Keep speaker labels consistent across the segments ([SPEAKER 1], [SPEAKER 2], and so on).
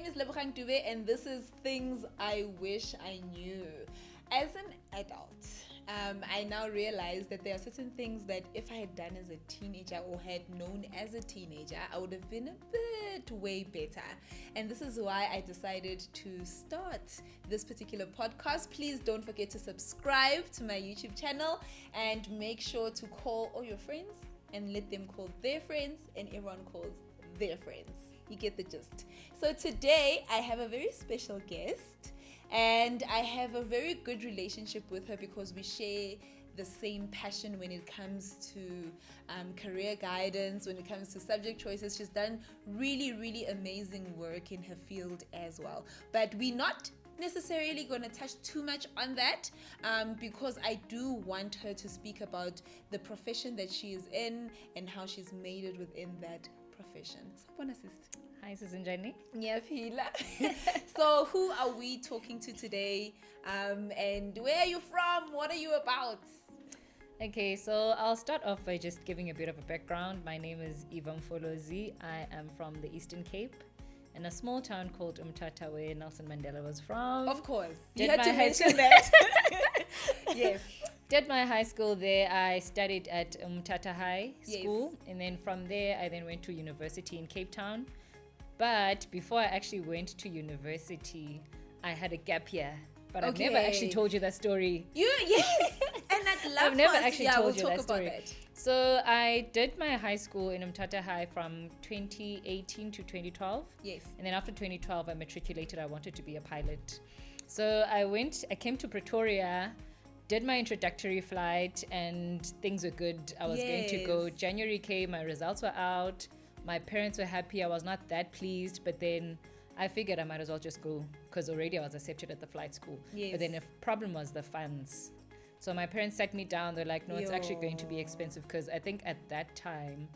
[SPEAKER 1] is Lebogang Dube, and this is Things I Wish I Knew. As an adult, I now realize that there are certain things that if I had done as a teenager or had known as a teenager, I would have been a bit way better. And this is why I decided to start this particular podcast. Please don't forget to subscribe to my YouTube channel and make sure to call all your friends and let them call their friends, and everyone calls their friends. You get the gist. So today I have a very special guest, and I have a very good relationship with her because we share the same passion when it comes to career guidance, when it comes to subject choices. She's done really amazing work in her field as well. But we're not necessarily going to touch too much on that because I do want her to speak about the profession that she is in and how she's made it within that profession.
[SPEAKER 2] Hi, Susanjani.
[SPEAKER 1] So who are we talking to today, and where are you from? What are you about?
[SPEAKER 2] Okay, so I'll start off by just giving a bit of a background. My name is Eva Mfolozi. I am from the Eastern Cape, in a small town called Umtata, where Nelson Mandela was from.
[SPEAKER 1] Of course.
[SPEAKER 2] Did
[SPEAKER 1] You had
[SPEAKER 2] my
[SPEAKER 1] to
[SPEAKER 2] high
[SPEAKER 1] mention
[SPEAKER 2] school-
[SPEAKER 1] that. Yes.
[SPEAKER 2] Did my high school there. I studied at Umtata High
[SPEAKER 1] Yes.
[SPEAKER 2] School, and then from there I then went to university in Cape Town. But before I actually went to university, I had a gap year. But I've never
[SPEAKER 1] Okay.
[SPEAKER 2] actually told you that story.
[SPEAKER 1] Yes. And I'd love
[SPEAKER 2] I've never
[SPEAKER 1] for us to-
[SPEAKER 2] actually
[SPEAKER 1] yeah,
[SPEAKER 2] told
[SPEAKER 1] we'll
[SPEAKER 2] you
[SPEAKER 1] talk
[SPEAKER 2] that
[SPEAKER 1] about
[SPEAKER 2] story.
[SPEAKER 1] that.
[SPEAKER 2] So I did my high school in Umtata High from 2018 to 2012.
[SPEAKER 1] Yes.
[SPEAKER 2] And then after 2012, I matriculated. I wanted to be a pilot. So I came to Pretoria, did my introductory flight, and things were good. I was going to go.
[SPEAKER 1] Yes.
[SPEAKER 2] January came, my results were out. My parents were happy. I was not that pleased, but then I figured I might as well just go because already I was accepted at the flight school.
[SPEAKER 1] Yes.
[SPEAKER 2] But then the problem was the funds. So my parents sat me down. They're like, no, it's actually going to be expensive because I think at that time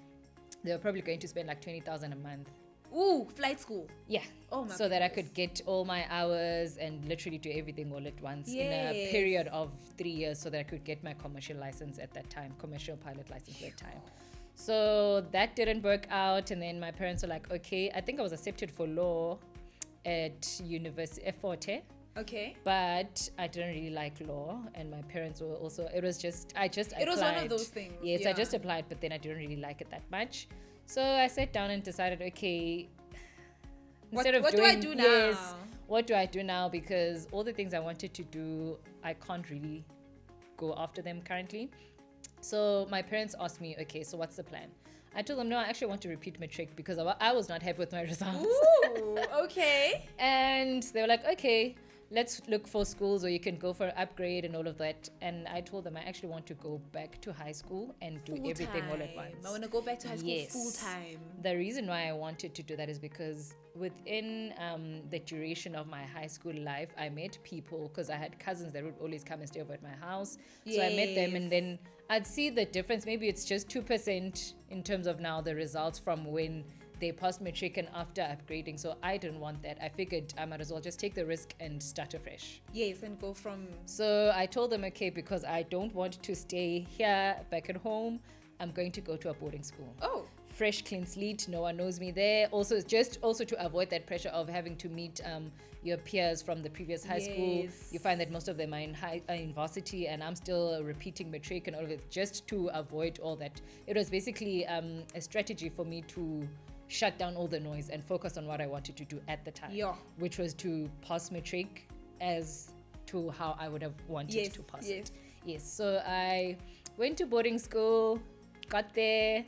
[SPEAKER 2] they were probably going to spend like 20,000 a month.
[SPEAKER 1] Ooh, flight school.
[SPEAKER 2] Yeah.
[SPEAKER 1] Oh my
[SPEAKER 2] So that I
[SPEAKER 1] goodness.
[SPEAKER 2] could get all my hours and literally do everything all at once in a
[SPEAKER 1] Yes.
[SPEAKER 2] period of 3 years so that I could get my commercial license at that time, commercial pilot license at that time. So that didn't work out. And then my parents were like, okay, I think I was accepted for law at University of Forte.
[SPEAKER 1] Okay.
[SPEAKER 2] But I didn't really like law, and my parents were also. It was just I just applied.
[SPEAKER 1] It was one of those things,
[SPEAKER 2] Yes,
[SPEAKER 1] yeah.
[SPEAKER 2] I just applied, but then I didn't really like it that much. So I sat down and decided, okay,
[SPEAKER 1] What do I do now?
[SPEAKER 2] Yes, what do I do now? Because all the things I wanted to do, I can't really go after them currently. So my parents asked me, okay, so what's the plan? I told them, no, I actually want to repeat matric because I was not happy with my results.
[SPEAKER 1] Ooh, okay.
[SPEAKER 2] And they were like, okay, let's look for schools, or you can go for an upgrade and all of that. And I told them I actually want to go back to high school and do everything all at
[SPEAKER 1] Full-time.
[SPEAKER 2] once.
[SPEAKER 1] I want to go back to high school
[SPEAKER 2] Yes.
[SPEAKER 1] full time.
[SPEAKER 2] The reason why I wanted to do that is because within the duration of my high school life, I met people because I had cousins that would always come and stay over at my house. So I met them,
[SPEAKER 1] Yes.
[SPEAKER 2] and then I'd see the difference. Maybe it's just 2% in terms of now the results from when they passed matric and after upgrading. So I didn't want that. I figured I might as well just take the risk and start afresh.
[SPEAKER 1] Yes, and go from.
[SPEAKER 2] So I told them, okay, because I don't want to stay here back at home, I'm going to go to a boarding school.
[SPEAKER 1] Oh,
[SPEAKER 2] Fresh, clean slate, no one knows me there. Also to avoid that pressure of having to meet your peers from the previous high school.
[SPEAKER 1] Yes.
[SPEAKER 2] You find that most of them are in varsity, and I'm still repeating matric and all of it, just to avoid all that. It was basically a strategy for me to shut down all the noise and focus on what I wanted to do at the time,
[SPEAKER 1] Yeah.
[SPEAKER 2] which was to pass matric as to how I would have wanted
[SPEAKER 1] Yes,
[SPEAKER 2] to pass
[SPEAKER 1] yes.
[SPEAKER 2] it. Yes, so I went to boarding school, got there,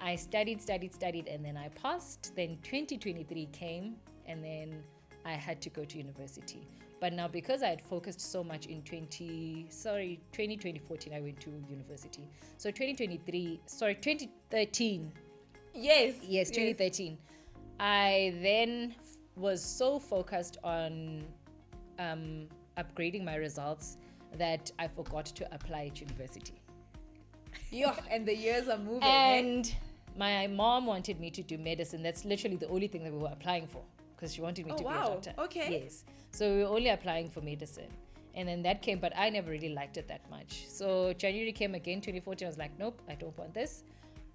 [SPEAKER 2] I studied, and then I passed. Then 2023 came, and then I had to go to university. But now, because I had focused so much in 2014, I went to university. So 2013.
[SPEAKER 1] Yes.
[SPEAKER 2] Yes, 2013. I then was so focused on upgrading my results that I forgot to apply at university.
[SPEAKER 1] Yeah, and the years are moving.
[SPEAKER 2] And my mom wanted me to do medicine. That's literally the only thing that we were applying for, because she wanted me
[SPEAKER 1] Oh,
[SPEAKER 2] to be
[SPEAKER 1] wow.
[SPEAKER 2] a doctor.
[SPEAKER 1] Okay.
[SPEAKER 2] Yes. So we were only applying for medicine. And then that came, but I never really liked it that much. So January came again, 2014. I was like, nope, I don't want this.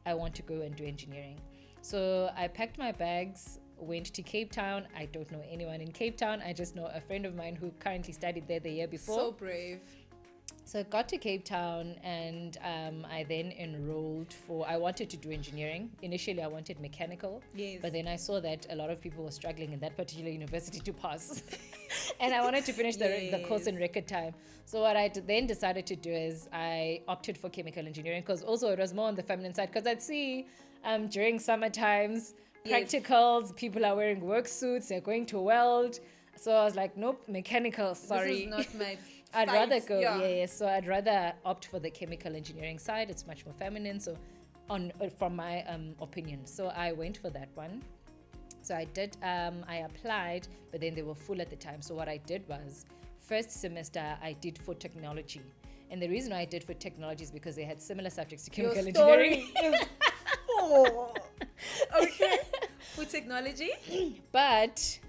[SPEAKER 2] I want to go and do engineering. So I packed my bags, went to Cape Town. I don't know anyone in Cape Town. I just know a friend of mine who currently studied there the year before.
[SPEAKER 1] So brave.
[SPEAKER 2] So I got to Cape Town, and I then enrolled I wanted to do engineering. Initially, I wanted mechanical.
[SPEAKER 1] Yes.
[SPEAKER 2] But then I saw that a lot of people were struggling in that particular university to pass. And I wanted to finish the course in record time. So what I then decided to do is I opted for chemical engineering, because also it was more on the feminine side, because I'd see during summer times, practicals, people are wearing work suits, they're going to weld. So I was like, nope, mechanical, sorry.
[SPEAKER 1] This is not my
[SPEAKER 2] I'd rather go,
[SPEAKER 1] yeah.
[SPEAKER 2] So I'd rather opt for the chemical engineering side. It's much more feminine, so from my opinion. So I went for that one. So I did, I applied, but then they were full at the time. So what I did was, first semester, I did food technology. And the reason why I did food technology is because they had similar subjects to chemical engineering.
[SPEAKER 1] Oh, okay. Food technology?
[SPEAKER 2] But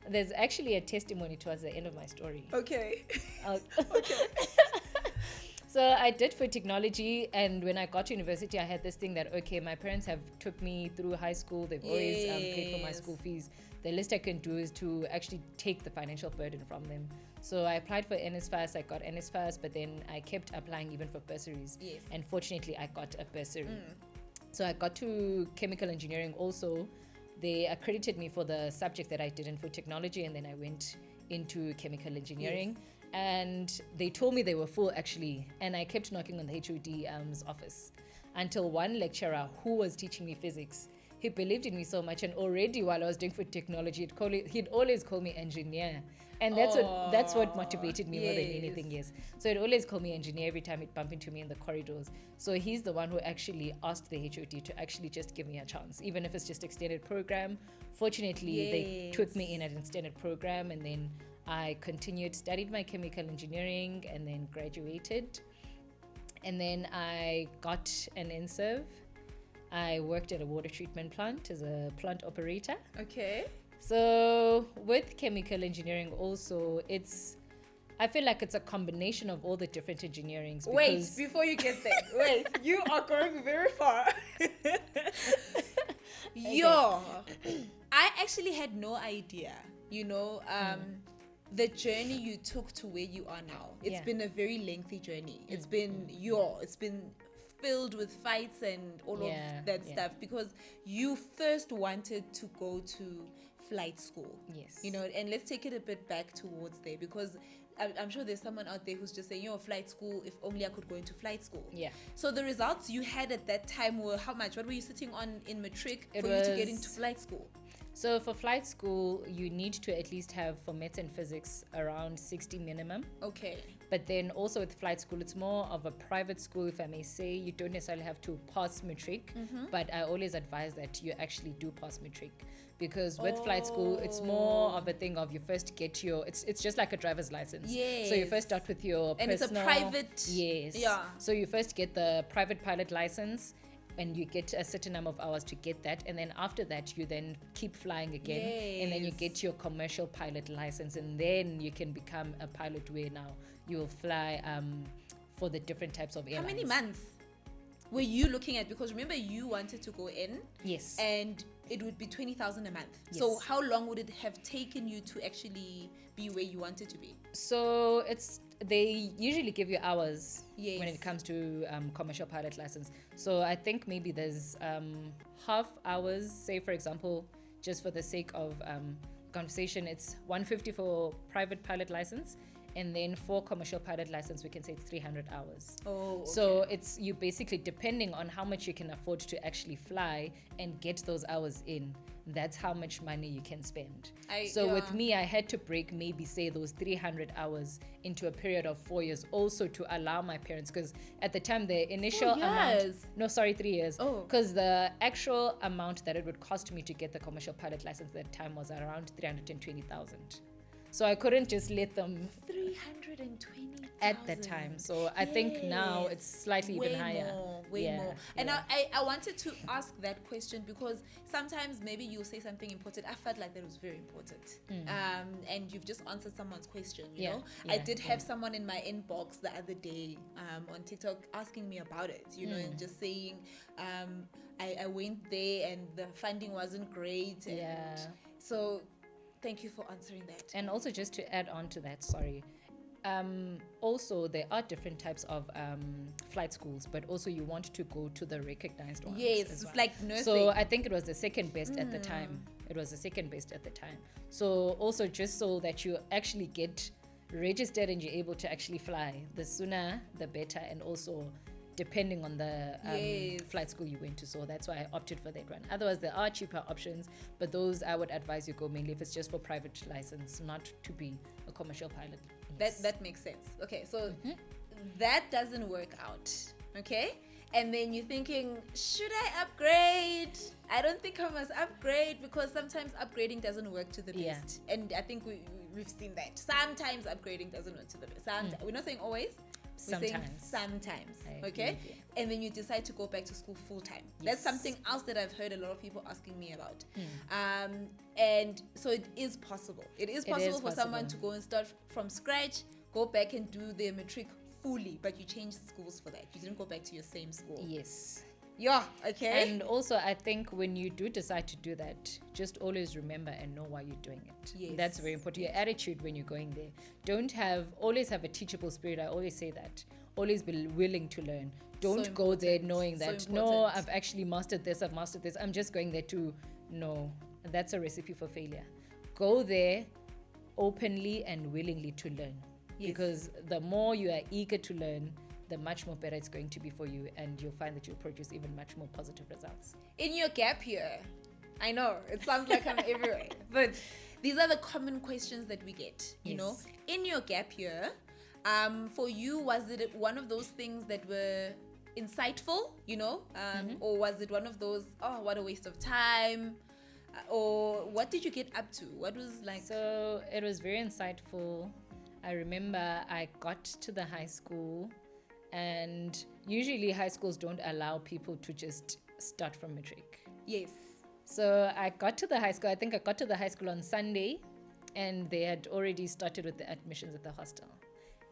[SPEAKER 2] there's actually a testimony towards the end of my story.
[SPEAKER 1] Okay.
[SPEAKER 2] Okay. So I did food technology, and when I got to university, I had this thing that, okay, my parents have took me through high school. They've always paid for my school fees. The least I can do is to actually take the financial burden from them. So I applied for NSFAS. I got NSFAS, but then I kept applying even for bursaries.
[SPEAKER 1] Yes.
[SPEAKER 2] And fortunately, I got a bursary. So I got to chemical engineering also. They accredited me for the subject that I did in food technology, and then I went into chemical engineering.
[SPEAKER 1] Yes.
[SPEAKER 2] And they told me they were full, actually, and I kept knocking on the HOD's office until one lecturer who was teaching me physics, he believed in me so much, and already while I was doing food technology, he'd always call me engineer. And that's what motivated me more than anything, yes. So he'd always call me engineer every time he'd bump into me in the corridors. So he's the one who actually asked the HOD to actually just give me a chance, even if it's just extended program. Fortunately, they took me in at an extended program, and then I continued, studied my chemical engineering, and then graduated. And then I got an INSERV. I worked at a water treatment plant as a plant operator.
[SPEAKER 1] Okay.
[SPEAKER 2] So with chemical engineering also, I feel like it's a combination of all the different engineerings.
[SPEAKER 1] Wait, before you get there, wait, you are going very far. Yo, I actually had no idea, the journey you took to where you are now. It's been a very lengthy journey. It's been filled with fights and all of that stuff, because you first wanted to go to flight school.
[SPEAKER 2] Yes.
[SPEAKER 1] And let's take it a bit back towards there, because I'm sure there's someone out there who's just saying, flight school, if only I could go into flight school.
[SPEAKER 2] Yeah.
[SPEAKER 1] So the results you had at that time were how much? What were you sitting on in matric for you to get into flight school?
[SPEAKER 2] So for flight school, you need to at least have, for maths and physics, around 60 minimum.
[SPEAKER 1] Okay.
[SPEAKER 2] But then also with flight school, it's more of a private school, if I may say. You don't necessarily have to pass matric, but I always advise that you actually do pass matric. Because with flight school, it's more of a thing of you first get it's just like a driver's license.
[SPEAKER 1] Yes.
[SPEAKER 2] So you first start with your
[SPEAKER 1] and
[SPEAKER 2] personal...
[SPEAKER 1] it's a private...
[SPEAKER 2] Yes.
[SPEAKER 1] Yeah.
[SPEAKER 2] So you first get the private pilot license, and you get a certain number of hours to get that, and then after that you then keep flying again, and then you get your commercial pilot license, and then you can become a pilot, where now you will fly for the different types of airlines.
[SPEAKER 1] How many months were you looking at? Because remember, you wanted to go in.
[SPEAKER 2] Yes.
[SPEAKER 1] And it would be 20,000 a month.
[SPEAKER 2] Yes.
[SPEAKER 1] So how long would it have taken you to actually be where you wanted to be?
[SPEAKER 2] So they usually give you hours when it comes to commercial pilot license. So I think maybe there's half hours, say for example, just for the sake of conversation, it's 150 for private pilot license, and then for commercial pilot license, we can say it's 300 hours.
[SPEAKER 1] Oh, okay.
[SPEAKER 2] So it's you basically, depending on how much you can afford to actually fly and get those hours in, that's how much money you can spend. With me, I had to break maybe say those 300 hours into a period of 4 years, also to allow my parents, because at the time the initial
[SPEAKER 1] 3
[SPEAKER 2] years.
[SPEAKER 1] Oh.
[SPEAKER 2] Because the actual amount that it would cost me to get the commercial pilot license at that time was around 320,000. So I couldn't just let them
[SPEAKER 1] 320,000
[SPEAKER 2] at that time. So I think now it's slightly even higher.
[SPEAKER 1] Way more. And I wanted to ask that question because sometimes maybe you'll say something important. I felt like that was very important. And you've just answered someone's question, you know. I did have someone in my inbox the other day on TikTok asking me about it, you know, and just saying I went there and the funding wasn't great, and So thank you for answering that.
[SPEAKER 2] And also, just to add on to that, sorry. Also, there are different types of flight schools, but also you want to go to the recognized ones.
[SPEAKER 1] Yes,
[SPEAKER 2] as
[SPEAKER 1] it's
[SPEAKER 2] well.
[SPEAKER 1] like nursing.
[SPEAKER 2] So I think it was the second best at the time. It was the second best at the time. So also, just so that you actually get registered and you're able to actually fly, the sooner the better. And also, depending on the
[SPEAKER 1] Yes.
[SPEAKER 2] flight school you went to. So that's why I opted for that one. Otherwise, there are cheaper options, but those I would advise you go mainly if it's just for private license, not to be a commercial pilot. Yes.
[SPEAKER 1] That makes sense. Okay, so that doesn't work out. Okay, and then you're thinking, should I upgrade? I don't think I must upgrade because sometimes upgrading doesn't work to the best.
[SPEAKER 2] Yeah.
[SPEAKER 1] And I think we've seen that. Sometimes upgrading doesn't work to the best. We're not saying always. We're saying sometimes.
[SPEAKER 2] I agree
[SPEAKER 1] Okay,
[SPEAKER 2] with you.
[SPEAKER 1] and then you decide to go back to school full time.
[SPEAKER 2] Yes.
[SPEAKER 1] That's something else that I've heard a lot of people asking me about. And so it is possible. It is possible for someone to go and start from scratch, go back and do their matric fully, but you changed schools for that. You didn't go back to your same school.
[SPEAKER 2] Yes.
[SPEAKER 1] Yeah, okay.
[SPEAKER 2] And also, I think when you do decide to do that, just always remember and know why you're doing it.
[SPEAKER 1] Yes.
[SPEAKER 2] That's very important. Your attitude when you're going there. Always have a teachable spirit. I always say that. Always be willing to learn. Don't go there knowing that, no, I've actually mastered this, I'm just going there to, no. That's a recipe for failure. Go there openly and willingly to learn.
[SPEAKER 1] Yes.
[SPEAKER 2] Because the more you are eager to learn, the much more better it's going to be for you, and you'll find that you'll produce even much more positive results.
[SPEAKER 1] In your gap year, I know it sounds like I'm everywhere, but these are the common questions that we get. You
[SPEAKER 2] Yes.
[SPEAKER 1] know, in your gap year, for you, was it one of those things that were insightful? You know, or was it one of those, oh, what a waste of time? Or what did you get up to? What was like?
[SPEAKER 2] So it was very insightful. I remember I got to the high school, and usually high schools don't allow people to just start from matric.
[SPEAKER 1] Yes.
[SPEAKER 2] So I got to the high school. I think I got to the high school on Sunday, and they had already started with the admissions at the hostel.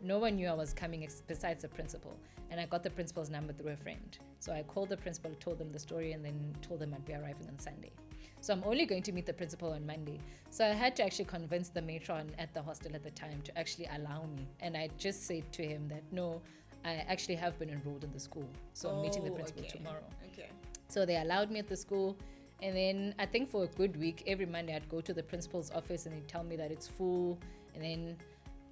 [SPEAKER 2] No one knew I was coming besides the principal, and I got the principal's number through a friend. So I called the principal, told them the story, and then told them I'd be arriving on Sunday. So I'm only going to meet the principal on Monday. So I had to actually convince the matron at the hostel at the time to actually allow me. And I just said to him that, no, I actually have been enrolled in the school. So I'm meeting the principal tomorrow.
[SPEAKER 1] Okay.
[SPEAKER 2] So they allowed me at the school. And then I think for a good week, every Monday I'd go to the principal's office and he'd tell me that it's full. And then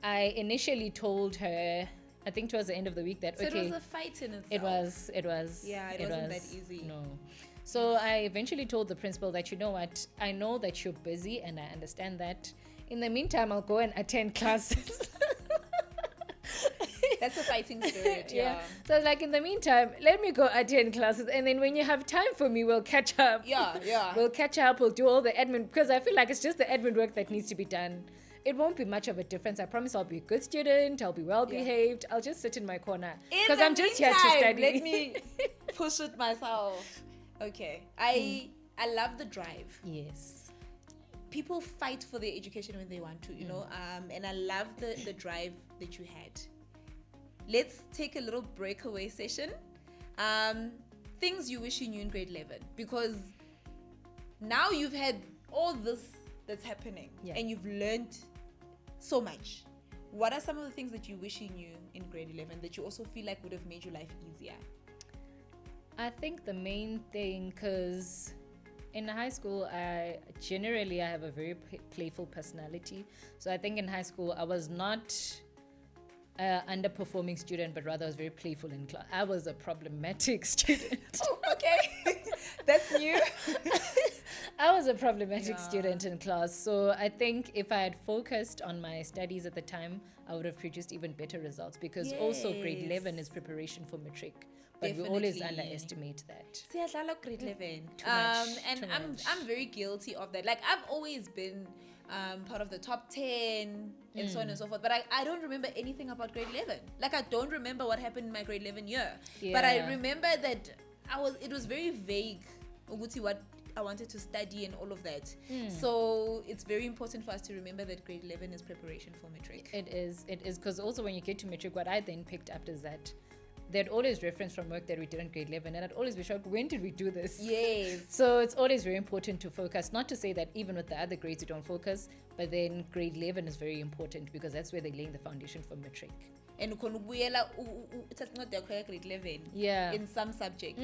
[SPEAKER 2] I initially told her, I think towards the end of the week, that
[SPEAKER 1] So
[SPEAKER 2] okay.
[SPEAKER 1] it was a fight in itself.
[SPEAKER 2] It was.
[SPEAKER 1] Yeah, it wasn't that easy.
[SPEAKER 2] No. So I eventually told the principal that, you know what, I know that you're busy and I understand that. In the meantime, I'll go and attend classes.
[SPEAKER 1] That's a fighting spirit. Yeah.
[SPEAKER 2] So like, in the meantime, let me go attend classes, and then when you have time for me, we'll catch up.
[SPEAKER 1] Yeah.
[SPEAKER 2] We'll catch up. We'll do all the admin, because I feel like it's just the admin work that needs to be done. It won't be much of a difference. I promise I'll be a good student. I'll be well behaved. I'll just sit in my corner because I'm just here to study.
[SPEAKER 1] Let me push it myself. Okay. I love the drive.
[SPEAKER 2] Yes.
[SPEAKER 1] People fight for their education when they want to, you know, and I love the drive that you had. Let's take a little breakaway session. Things you wish you knew in grade 11, because now you've had all this that's happening and you've learned so much. What are some of the things that you wish you knew in grade 11 that you also feel like would have made your life easier?
[SPEAKER 2] I think the main thing, because in high school, I have a very playful personality. So I think in high school, I was not underperforming student, but rather I was very playful in class. I was a problematic student.
[SPEAKER 1] Oh, okay. That's new.
[SPEAKER 2] I was a problematic student in class. So I think if I had focused on my studies at the time, I would have produced even better results, because also grade 11 is preparation for matric. But we always underestimate that.
[SPEAKER 1] Siyadlala grade 11.
[SPEAKER 2] Too much,
[SPEAKER 1] and
[SPEAKER 2] too
[SPEAKER 1] I'm very guilty of that. Like, I've always been part of the top 10 and so on and so forth. But I don't remember anything about grade 11. Like, I don't remember what happened in my grade 11 year.
[SPEAKER 2] Yeah.
[SPEAKER 1] But I remember that it was very vague, Uguti, what I wanted to study and all of that. So it's very important for us to remember that grade 11 is preparation for matric.
[SPEAKER 2] It is, because also when you get to matric, what I then picked up is that they'd always reference from work that we did in grade 11, and I'd always be shocked, when did we do this?
[SPEAKER 1] Yes.
[SPEAKER 2] So it's always very important to focus, not to say that even with the other grades you don't focus, but then grade 11 is very important because that's where they're laying the foundation for matric.
[SPEAKER 1] And ukhona ukubuyela uthatha incwadi yakho grade 11
[SPEAKER 2] Yeah.
[SPEAKER 1] in some subjects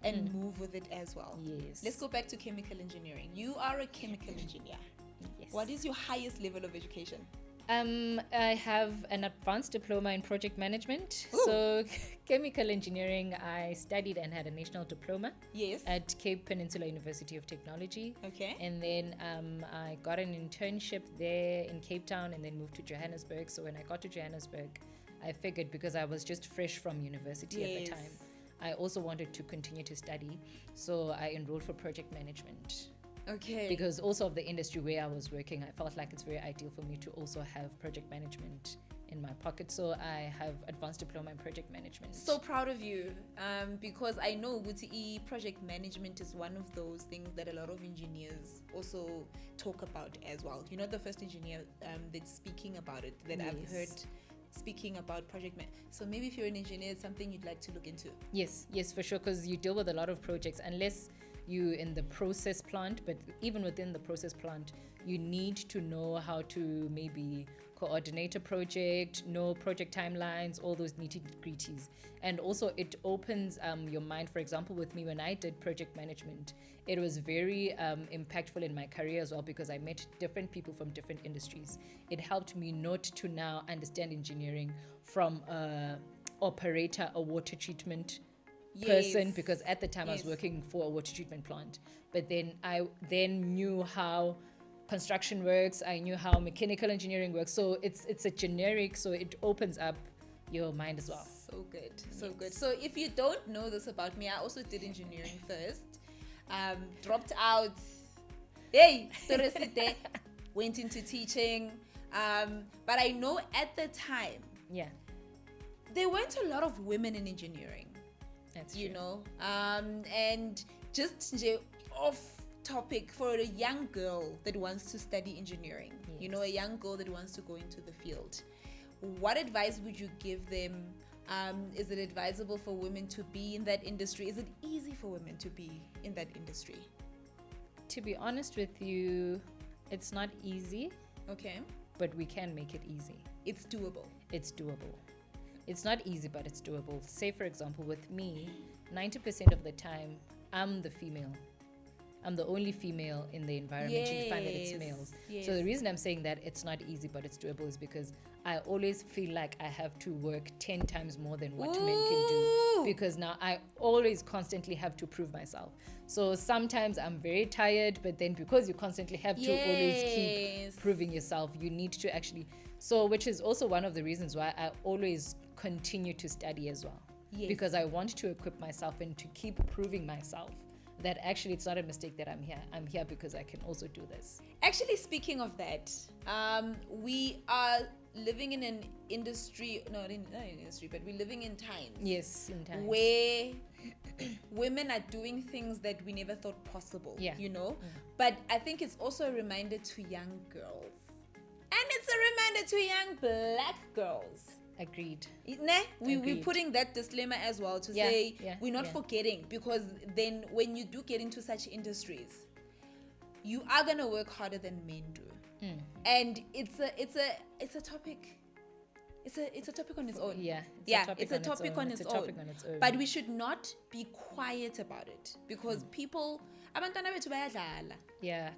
[SPEAKER 1] and move with it as well.
[SPEAKER 2] Yes.
[SPEAKER 1] Let's go back to chemical engineering. You are a chemical engineer.
[SPEAKER 2] Yes.
[SPEAKER 1] What is your highest level of education?
[SPEAKER 2] I have an advanced diploma in project management.
[SPEAKER 1] Ooh.
[SPEAKER 2] So chemical engineering, I studied and had a national diploma
[SPEAKER 1] Yes.
[SPEAKER 2] at Cape Peninsula University of Technology.
[SPEAKER 1] Okay.
[SPEAKER 2] And then I got an internship there in Cape Town and then moved to Johannesburg. So when I got to Johannesburg, I figured because I was just fresh from university at the time, I also wanted to continue to study. So I enrolled for project management.
[SPEAKER 1] Okay.
[SPEAKER 2] Because also of the industry where I was working, I felt like it's very ideal for me to also have project management in my pocket. So I have advanced diploma in project management.
[SPEAKER 1] So proud of you, because I know Guti project management is one of those things that a lot of engineers also talk about as well. You're not the first engineer that's speaking about it that I've heard speaking about project so maybe if you're an engineer, it's something you'd like to look into.
[SPEAKER 2] Yes, for sure, because you deal with a lot of projects unless you in the process plant, but even within the process plant you need to know how to maybe coordinate a project, know project timelines, all those nitty-gritties. And also it opens your mind. For example, with me when I did project management, it was very impactful in my career as well because I met different people from different industries. It helped me not to now understand engineering from a operator, a water treatment person, because at the time I was working for a water treatment plant, but then I knew how construction works, I knew how mechanical engineering works, so it's a generic, so it opens up your mind as well.
[SPEAKER 1] So good. So if you don't know this about me, I also did engineering first, dropped out, went into teaching, but I know at the time there weren't a lot of women in engineering.
[SPEAKER 2] That's
[SPEAKER 1] you
[SPEAKER 2] true.
[SPEAKER 1] know, and just off topic, for a young girl that wants to study engineering, you know, a young girl that wants to go into the field, what advice would you give them? Is it advisable for women to be in that industry? Is it easy for women to be in that industry?
[SPEAKER 2] To be honest with you, it's not easy,
[SPEAKER 1] Okay.
[SPEAKER 2] but we can make it easy.
[SPEAKER 1] It's doable.
[SPEAKER 2] It's doable. It's not easy, but it's doable. Say, for example, with me, 90% of the time, I'm the female. I'm the only female in the environment. You find that it's males.
[SPEAKER 1] Yes.
[SPEAKER 2] So the reason I'm saying that it's not easy, but it's doable is because I always feel like I have to work 10 times more than what men can do. Because now I always constantly have to prove myself. So sometimes I'm very tired, but then because you constantly have to always keep proving yourself, you need to actually... So which is also one of the reasons why I always continue to study as well. Because I want to equip myself and to keep proving myself that actually it's not a mistake that I'm here. I'm here because I can also do this.
[SPEAKER 1] Actually, speaking of that, we are living in an industry, not an industry, but we're living in times.
[SPEAKER 2] Yes, in times.
[SPEAKER 1] Where women are doing things that we never thought possible, you know? But I think it's also a reminder to young girls. And it's a reminder to young black girls.
[SPEAKER 2] Agreed.
[SPEAKER 1] We're putting that disclaimer as well to say we're not forgetting, because then when you do get into such industries, you are going to work harder than men do. And it's a topic. It's a topic on its own. It's a topic on its own. But we should not be quiet about it, because people, abantwana bethu bayadlala.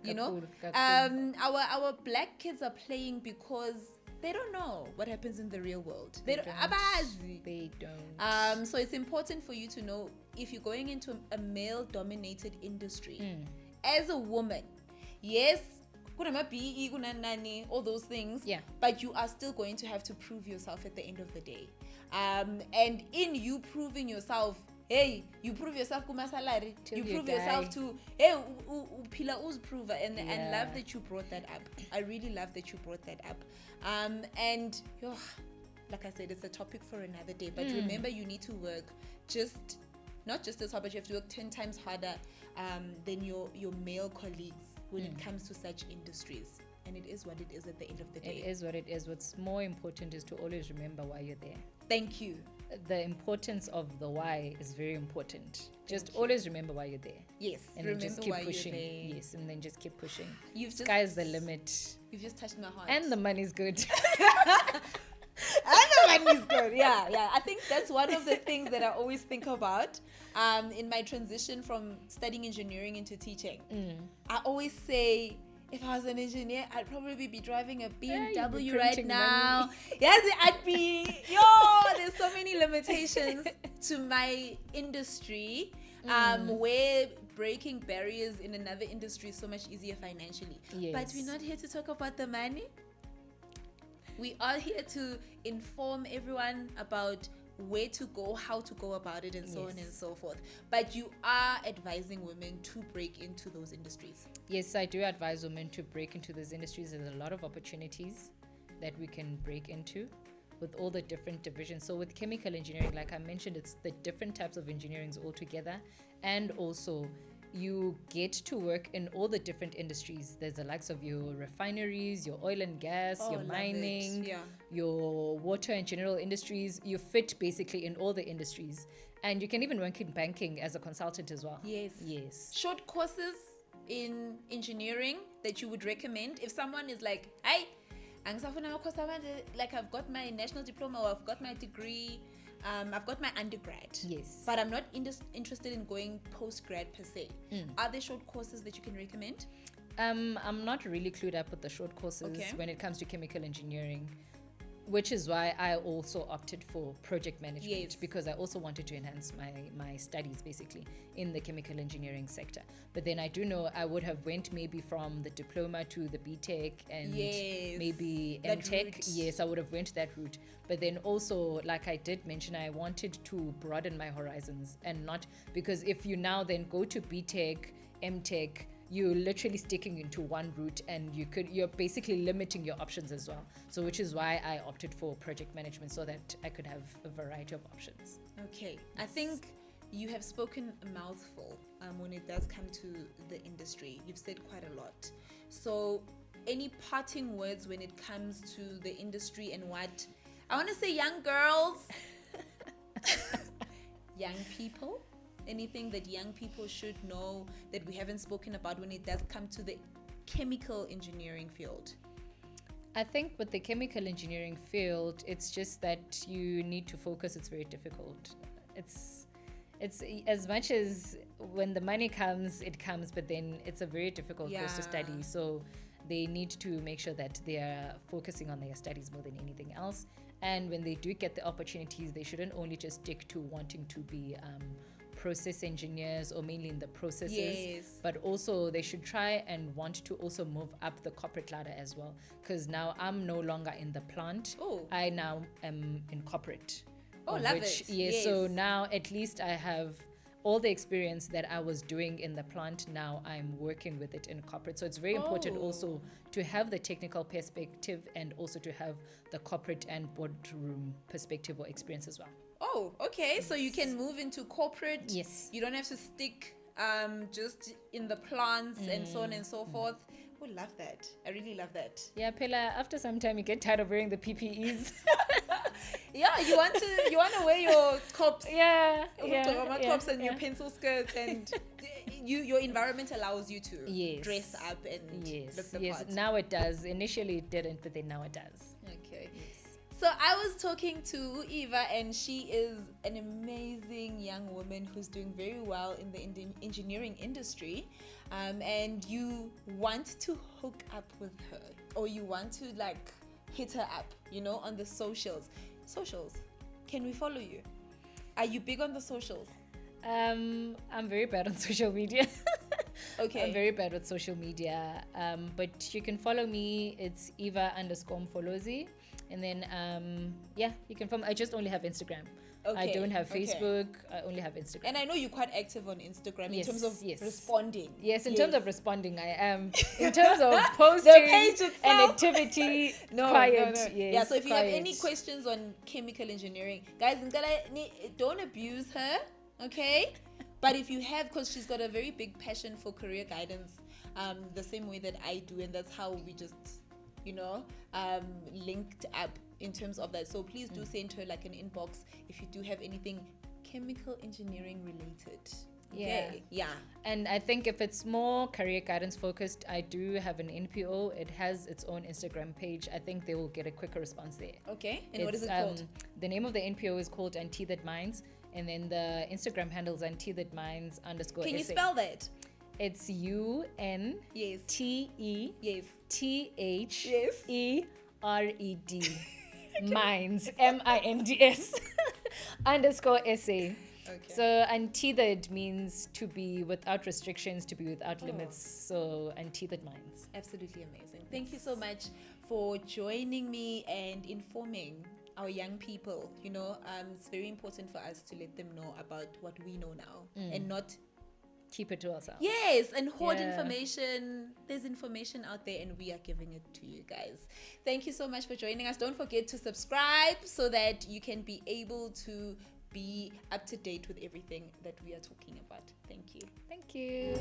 [SPEAKER 1] You know, our black kids are playing because they don't know what happens in the real world. They don't. So it's important for you to know, if you're going into a male-dominated industry, as a woman, yes, all those things, but you are still going to have to prove yourself at the end of the day. And in you proving yourself, you prove yourself kuma salary, you prove yourself to pila prover, and love that you brought that up. I really love that you brought that up. And like I said, it's a topic for another day, but remember, you need to work not just as hard, but you have to work 10 times harder than your male colleagues when it comes to such industries. And it is what it is at the end of the day.
[SPEAKER 2] It is what it is. What's more important is to always remember why you're there.
[SPEAKER 1] Thank you.
[SPEAKER 2] the importance of the why is very important. Just
[SPEAKER 1] Thank you.
[SPEAKER 2] always remember why you're there.
[SPEAKER 1] Yes.
[SPEAKER 2] And
[SPEAKER 1] remember
[SPEAKER 2] then just keep
[SPEAKER 1] why
[SPEAKER 2] pushing.
[SPEAKER 1] you're there.
[SPEAKER 2] Yes, and then just keep pushing.
[SPEAKER 1] You've just,
[SPEAKER 2] Sky's the limit.
[SPEAKER 1] You've just touched my heart.
[SPEAKER 2] And the money's good.
[SPEAKER 1] And the money's good. Yeah. I think that's one of the things that I always think about in my transition from studying engineering into teaching. I always say, if I was an engineer, I'd probably be driving a
[SPEAKER 2] you'd be
[SPEAKER 1] BMW right
[SPEAKER 2] printing
[SPEAKER 1] now.
[SPEAKER 2] money.
[SPEAKER 1] Yes, I'd be. There's so many limitations to my industry where breaking barriers in another industry is so much easier financially.
[SPEAKER 2] Yes.
[SPEAKER 1] But we're not here to talk about the money. We are here to inform everyone about where to go, how to go about it, and so on and so forth. But you are advising women to break into those industries.
[SPEAKER 2] Yes, I do advise women to break into those industries. There's a lot of opportunities that we can break into with all the different divisions. So with chemical engineering, like I mentioned, it's the different types of engineerings all together. And also you get to work in all the different industries. There's the likes of your refineries, your oil and gas, your
[SPEAKER 1] love
[SPEAKER 2] mining,
[SPEAKER 1] it. Yeah.
[SPEAKER 2] your water and general industries. You fit basically in all the industries. And you can even work in banking as a consultant as well. Yes.
[SPEAKER 1] Short courses in engineering that you would recommend if someone is like, hey, like I've got my national diploma or I've got my degree, I've got my undergrad,
[SPEAKER 2] Yes.
[SPEAKER 1] but I'm not interested in going postgrad per se. Are there short courses that you can recommend?
[SPEAKER 2] I'm not really clued up with the short courses when it comes to chemical engineering, which is why I also opted for project management, because I also wanted to enhance my studies basically in the chemical engineering sector. But then I do know I would have went maybe from the diploma to the BTech and maybe
[SPEAKER 1] that
[SPEAKER 2] MTech.
[SPEAKER 1] route.
[SPEAKER 2] Yes, I would have went that route. But then also, like I did mention, I wanted to broaden my horizons, and not because if you now then go to BTech, MTech, you're literally sticking into one route, and you're basically limiting your options as well. So which is why I opted for project management, so that I could have a variety of options.
[SPEAKER 1] Okay. I think you have spoken a mouthful when it does come to the industry. You've said quite a lot. So any parting words when it comes to the industry and what I want to say, young girls, young people, anything that young people should know that we haven't spoken about when it does come to the chemical engineering field?
[SPEAKER 2] I think with the chemical engineering field, it's just that you need to focus. It's very difficult. It's as much as when the money comes, it comes, but then it's a very difficult course to study. So they need to make sure that they are focusing on their studies more than anything else. And when they do get the opportunities, they shouldn't only just stick to wanting to be process engineers or mainly in the processes, but also they should try and want to also move up the corporate ladder as well, because now I'm no longer in the plant. I now am in corporate.
[SPEAKER 1] Love it.
[SPEAKER 2] Yes, so now at least I have all the experience that I was doing in the plant. Now I'm working with it in corporate. So it's very important also to have the technical perspective and also to have the corporate and boardroom perspective or experience as well.
[SPEAKER 1] Oh, okay. So you can move into corporate.
[SPEAKER 2] Yes.
[SPEAKER 1] You don't have to stick just in the plants and so on and so forth. Oh, love that. I really love that.
[SPEAKER 2] Yeah, Pela, after some time you get tired of wearing the PPEs.
[SPEAKER 1] Yeah, you want to wear your cops. Cops and your pencil skirts, and your environment allows you to dress up and look the part.
[SPEAKER 2] Now it does. Initially it didn't, but then now it does.
[SPEAKER 1] Okay. So I was talking to Eva, and she is an amazing young woman who's doing very well in the engineering industry, and you want to hook up with her, or you want to like hit her up, on the socials. Can we follow you? Are you big on the socials?
[SPEAKER 2] I'm very bad on social media.
[SPEAKER 1] Okay.
[SPEAKER 2] I'm very bad with social media. But you can follow me. It's Eva_Mfolozi. And then, you can follow me. I just only have Instagram. I don't have Facebook. I only have Instagram.
[SPEAKER 1] And I know you're quite active on Instagram in terms of responding.
[SPEAKER 2] Yes, in terms of responding, I am. In terms of posting and activity, quiet.
[SPEAKER 1] No.
[SPEAKER 2] Yes,
[SPEAKER 1] yeah, so if you have any questions on chemical engineering, guys, don't abuse her, okay? But if you have, because she's got a very big passion for career guidance, the same way that I do, and that's how we just linked up in terms of that. So please do send her like an inbox if you do have anything chemical engineering related. Okay. Yeah.
[SPEAKER 2] And I think if it's more career guidance focused, I do have an NPO. It has its own Instagram page. I think they will get a quicker response there.
[SPEAKER 1] Okay. And what is it called?
[SPEAKER 2] The name of the NPO is called Untethered Minds. And then the Instagram handle is Untethered Minds _.
[SPEAKER 1] Can you spell that?
[SPEAKER 2] It's UNTETHERED. Minds MINDS _SA.
[SPEAKER 1] Okay.
[SPEAKER 2] So untethered means to be without restrictions, to be without limits. So untethered minds.
[SPEAKER 1] Absolutely amazing. Thank you so much for joining me and informing our young people. It's very important for us to let them know about what we know now and not
[SPEAKER 2] keep it to ourselves.
[SPEAKER 1] Yes, and hoard information. There's information out there and we are giving it to you guys. Thank you so much for joining us. Don't forget to subscribe so that you can be able to be up to date with everything that we are talking about. Thank you.
[SPEAKER 2] Thank you.